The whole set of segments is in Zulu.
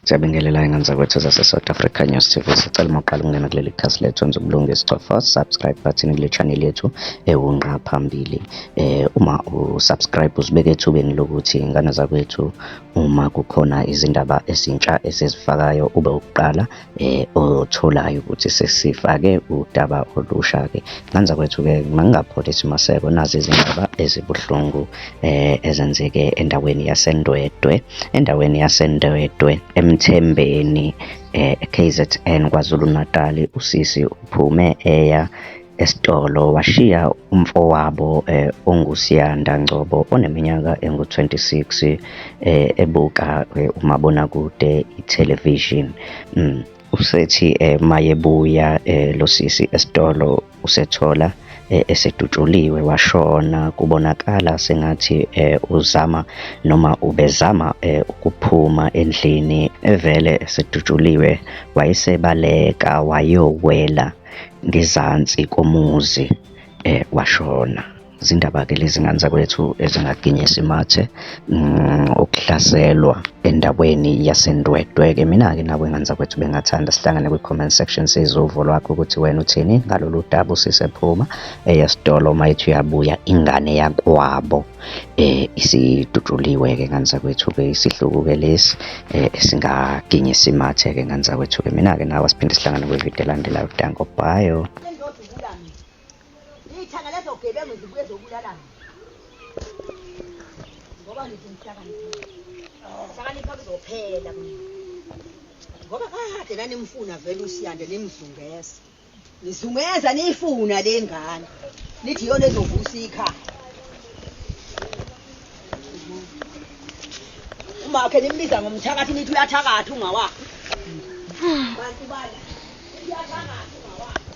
Siyabingelela ingane zakwethu zase-South Africa News TV. Sicela uma uqala ukungena kuleli khasi lethu wenza ubulungisa, cofa subscribe button kule channel yethu ewunqa phambili. Uma usubscribe usibeke ethubeni lokuthi ingane zakwethu uma kukhona izindaba ezintsha esizifakayo ube ukuqala otholayo ukuthi sesifake udaba olusha-ke. Ingane zakwethu-ke mangingapholisi maseko, nazi izindaba ezibuhlungu ezenzeke endaweni yaseNdwedwe. Endaweni yaseNdwedwe eMthembeni KZN KwaZulu Natal, usisi uphume eya esitolo washiya umfowabo onguSiyanda Ngcobo oneminyaka engu-26 ebuka umabonakude ithelevishini. Usethi mayebuya lo sisi esitolo usethola esedutshuliwe washona. Kubonakala sengathi uzama noma ubezama ukuphuma endlini, evele esedutshuliwe wayesebaleka wayowela ngezansi komuzi washona. Izindaba-ke lezi ngane zakwethu ezingaginyisa imathe, ukuhlaselwa endaweni yaseNdwedwe-ke. Mina-ke nawe ngane zakwethu bengathanda sihlangane kwi-comment section sizwe uvo lwakho ukuthi wena uthini ngalolu daba usisephuma eyesitolo mayethi uyabuya ingane yakwabo isidutshuliwe-ke ngane zakwethu-ke. Isihluku-ke lesi esingaginyisa imathe-ke ngane zakwethu-ke. Mina-ke nawe asiphinde sihlangane kwividiyo elandelayo. Danko, bye. Gebengu zibuye zokulalana ngoba ngithi ngihlakanipha kuzophela ngoba kade nanimfuna vele uSiyanda nimzungeza, nizungeza niyifuna le ngane nithi yona ezovusa ikhaya. Uma ke nimbiza ngomthakathi nithi uyathakatha ungawakho bantu bala uyathakatha ungawakho.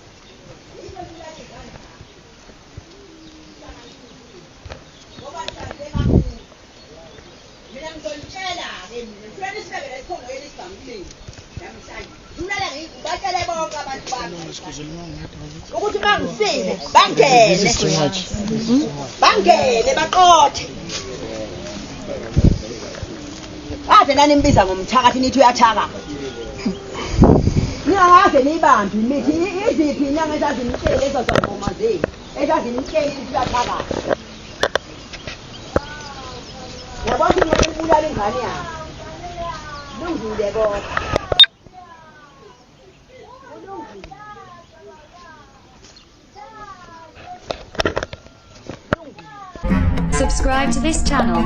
Ukuthi bangifile bangene baqothe. Kade nanimbiza ngomthakathi nithi uyathaka. Niyakaze nibambe imithi iziphi inyanga ezazimtshela ezazangoma zenu ezazimtshela ukuthi uyathaka. Yabona ukuthi ngibulala ingane yakho. Lungile kodwa. Subscribe to this channel.